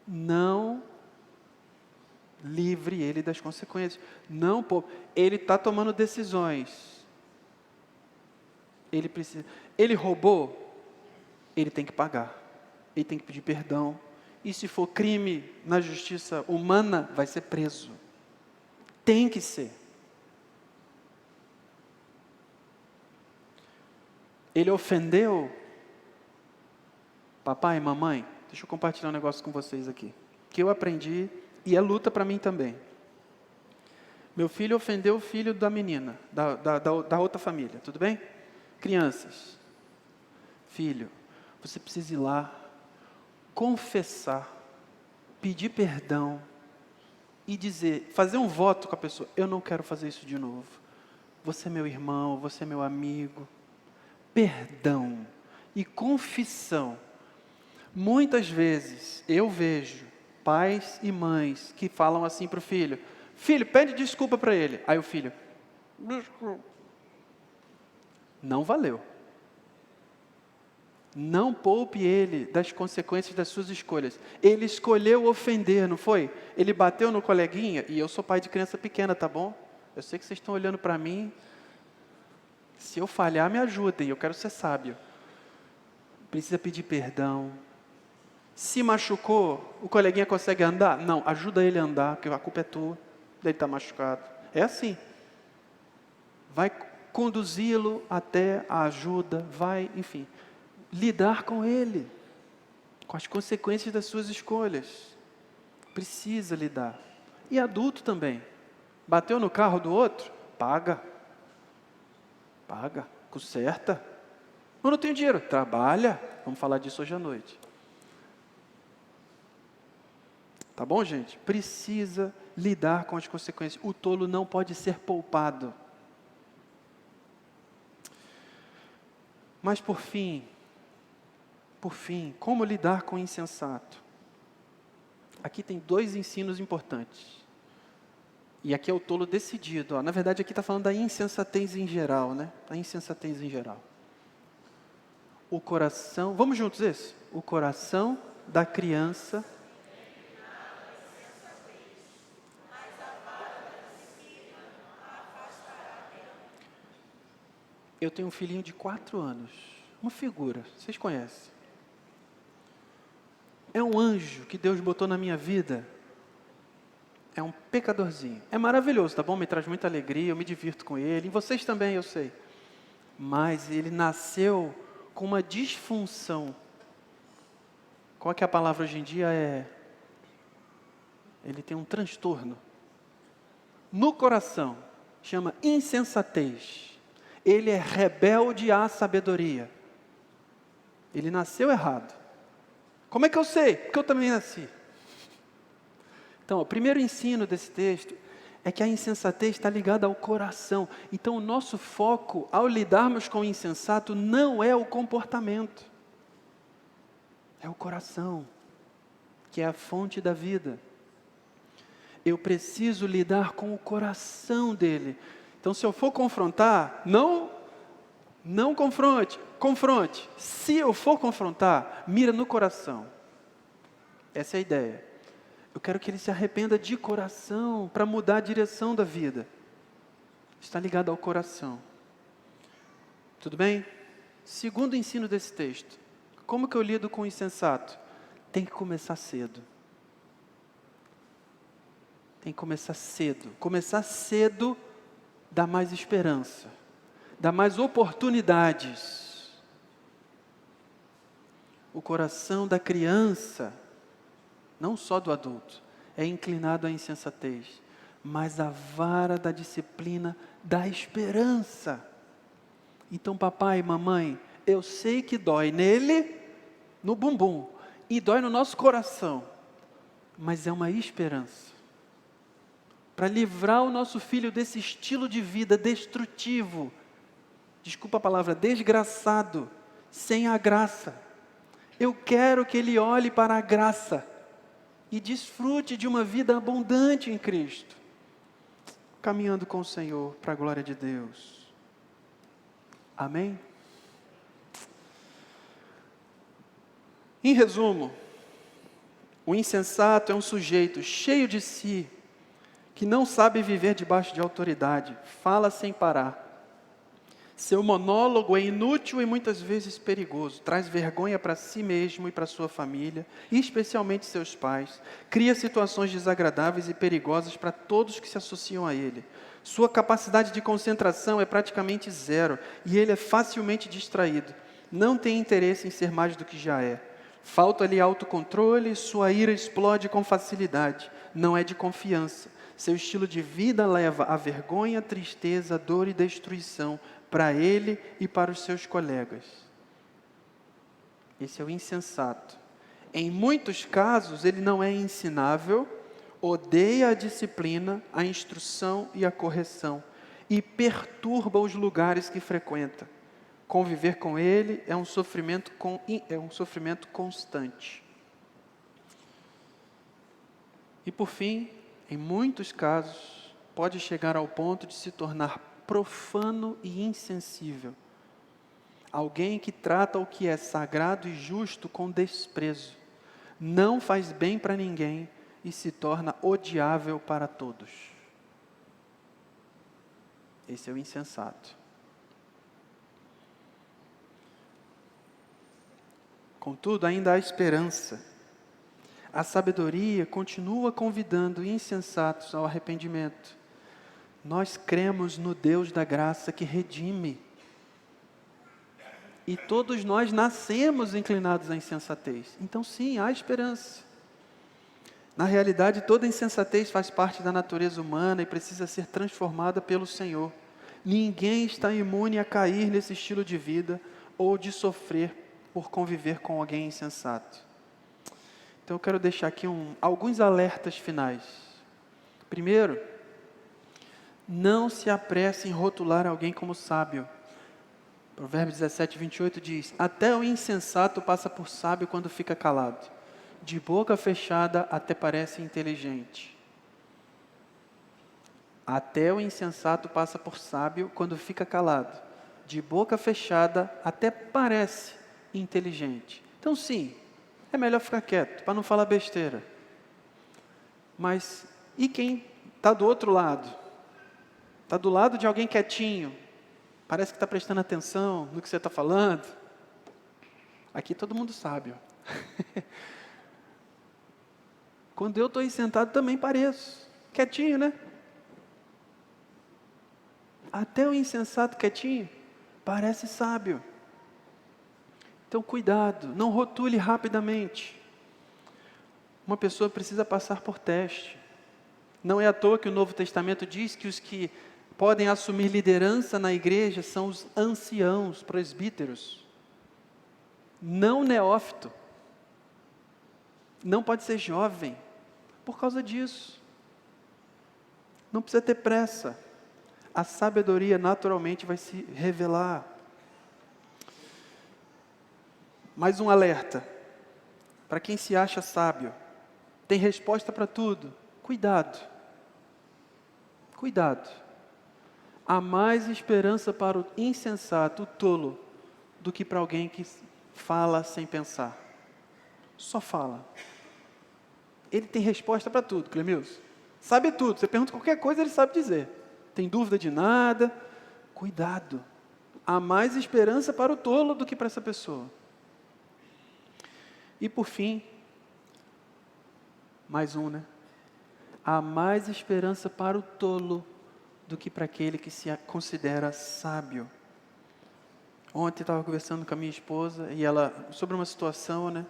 Não livre ele das consequências. Não, ele está tomando decisões. Ele roubou, ele tem que pagar. Ele tem que pedir perdão. E se for crime na justiça humana, vai ser preso. Tem que ser. Ele ofendeu papai e mamãe. Deixa eu compartilhar um negócio com vocês aqui, que eu aprendi e é luta para mim também. Meu filho ofendeu o filho da menina, da outra família, tudo bem? Crianças. Filho, você precisa ir lá, confessar, pedir perdão e dizer, fazer um voto com a pessoa, eu não quero fazer isso de novo. Você é meu irmão, você é meu amigo. Perdão e confissão. Muitas vezes eu vejo pais e mães que falam assim para o filho, filho, pede desculpa para ele. Aí o filho, desculpa. Não valeu. Não poupe ele das consequências das suas escolhas. Ele escolheu ofender, não foi? Ele bateu no coleguinha, e eu sou pai de criança pequena, tá bom? Eu sei que vocês estão olhando para mim. Se eu falhar, me ajudem, eu quero ser sábio. Precisa pedir perdão. Se machucou, o coleguinha consegue andar? Não, ajuda ele a andar, porque a culpa é tua, ele está machucado. É assim. Vai conduzi-lo até a ajuda, enfim, lidar com ele, com as consequências das suas escolhas. Precisa lidar. E adulto também. Bateu no carro do outro? Paga, conserta. Eu não tenho dinheiro, trabalha. Vamos falar disso hoje à noite. Tá bom, gente? Precisa lidar com as consequências. O tolo não pode ser poupado. Mas por fim, como lidar com o insensato? Aqui tem 2 ensinos importantes. E aqui é o tolo decidido. Na verdade, aqui está falando da insensatez em geral, né? Da insensatez em geral. O coração, vamos juntos esse? O coração da criança. Eu tenho um filhinho de 4 anos. Uma figura, vocês conhecem. É um anjo que Deus botou na minha vida. É um pecadorzinho. É maravilhoso, tá bom? Me traz muita alegria, eu me divirto com ele. E vocês também, eu sei. Mas ele nasceu com uma disfunção. Qual que é a palavra hoje em dia? Ele tem um transtorno. No coração. Chama insensatez. Ele é rebelde à sabedoria. Ele nasceu errado. Como é que eu sei? Porque eu também nasci. Então, o primeiro ensino desse texto é que a insensatez está ligada ao coração. Então, o nosso foco, ao lidarmos com o insensato, não é o comportamento. É o coração, que é a fonte da vida. Eu preciso lidar com o coração dele. Então, se eu for confrontar, não confronte. Se eu for confrontar, mira no coração. Essa é a ideia. Eu quero que ele se arrependa de coração para mudar a direção da vida. Está ligado ao coração. Tudo bem? Segundo ensino desse texto. Como que eu lido com o insensato? Tem que começar cedo. Tem que começar cedo. Começar cedo dá mais esperança. Dá mais oportunidades. O coração da criança, não só do adulto, é inclinado à insensatez. Mas a vara da disciplina dá esperança. Então, papai e mamãe, eu sei que dói nele, no bumbum, e dói no nosso coração, mas é uma esperança. Para livrar o nosso filho desse estilo de vida destrutivo, desculpa a palavra, desgraçado, sem a graça. Eu quero que ele olhe para a graça e desfrute de uma vida abundante em Cristo, caminhando com o Senhor para a glória de Deus. Amém? Em resumo, o insensato é um sujeito cheio de si, que não sabe viver debaixo de autoridade, fala sem parar. Seu monólogo é inútil e muitas vezes perigoso, traz vergonha para si mesmo e para sua família, e especialmente seus pais, cria situações desagradáveis e perigosas para todos que se associam a ele. Sua capacidade de concentração é praticamente zero, e ele é facilmente distraído, não tem interesse em ser mais do que já é. Falta-lhe autocontrole, sua ira explode com facilidade, não é de confiança. Seu estilo de vida leva a vergonha, tristeza, dor e destruição para ele e para os seus colegas. Esse é o insensato. Em muitos casos, ele não é ensinável, odeia a disciplina, a instrução e a correção, e perturba os lugares que frequenta. Conviver com ele é um sofrimento constante. E por fim, em muitos casos, pode chegar ao ponto de se tornar profano e insensível. Alguém que trata o que é sagrado e justo com desprezo, não faz bem para ninguém e se torna odiável para todos. Esse é o insensato. Contudo, ainda há esperança. A sabedoria continua convidando insensatos ao arrependimento. Nós cremos no Deus da graça que redime. E todos nós nascemos inclinados à insensatez. Então sim, há esperança. Na realidade, toda insensatez faz parte da natureza humana e precisa ser transformada pelo Senhor. Ninguém está imune a cair nesse estilo de vida ou de sofrer por conviver com alguém insensato. Então eu quero deixar aqui alguns alertas finais. Primeiro, não se apresse em rotular alguém como sábio. Provérbios 17, 28 diz: até o insensato passa por sábio quando fica calado. De boca fechada até parece inteligente. Até o insensato passa por sábio quando fica calado. De boca fechada até parece inteligente. Então sim, é melhor ficar quieto, para não falar besteira. Mas, e quem está do outro lado? Está do lado de alguém quietinho, parece que está prestando atenção no que você está falando. Aqui todo mundo sabe. Quando eu estou aí sentado também pareço. Quietinho, né? Até o insensato quietinho parece sábio. Então cuidado, não rotule rapidamente. Uma pessoa precisa passar por teste. Não é à toa que o Novo Testamento diz que os que podem assumir liderança na igreja são os anciãos, presbíteros. Não neófito. Não pode ser jovem. Por causa disso. Não precisa ter pressa. A sabedoria naturalmente vai se revelar. Mais um alerta. Para quem se acha sábio, tem resposta para tudo. Cuidado. Cuidado. Há mais esperança para o insensato, o tolo, do que para alguém que fala sem pensar. Só fala. Ele tem resposta para tudo, Clemilson. Sabe tudo. Você pergunta qualquer coisa, ele sabe dizer. tem dúvida de nada. Cuidado. Há mais esperança para o tolo do que para essa pessoa. E por fim, mais um, né? Há mais esperança para o tolo do que para aquele que se considera sábio. Ontem eu estava conversando com a minha esposa e ela, sobre uma situação, né?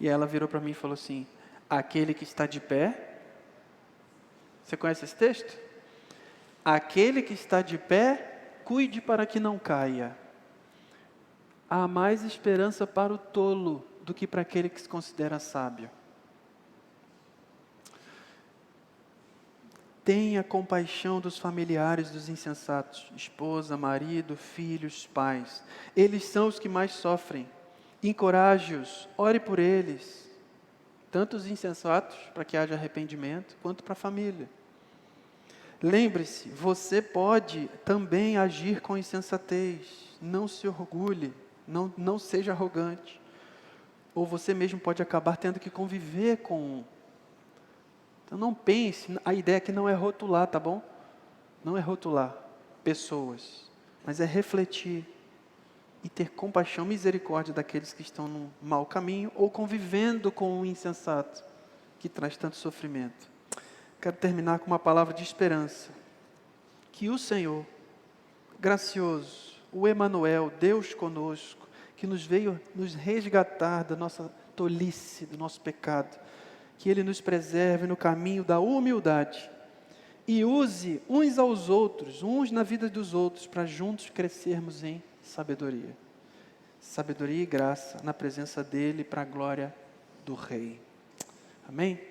E ela virou para mim e falou assim: aquele que está de pé. Você conhece esse texto? Aquele que está de pé, cuide para que não caia. Há mais esperança para o tolo do que para aquele que se considera sábio. Tenha compaixão dos familiares dos insensatos, esposa, marido, filhos, pais. Eles são os que mais sofrem. Encoraje-os, ore por eles. Tanto os insensatos, para que haja arrependimento, quanto para a família. Lembre-se, você pode também agir com insensatez. Não se orgulhe, não seja arrogante. Ou você mesmo pode acabar tendo que conviver com um. Então não pense, a ideia aqui não é rotular, tá bom? Não é rotular pessoas, mas é refletir e ter compaixão, misericórdia daqueles que estão num mau caminho ou convivendo com um insensato que traz tanto sofrimento. Quero terminar com uma palavra de esperança. Que o Senhor, gracioso, o Emanuel, Deus conosco, que nos veio nos resgatar da nossa tolice, do nosso pecado, que Ele nos preserve no caminho da humildade e use uns aos outros, uns na vida dos outros, para juntos crescermos em sabedoria. Sabedoria e graça na presença dEle para a glória do Rei. Amém?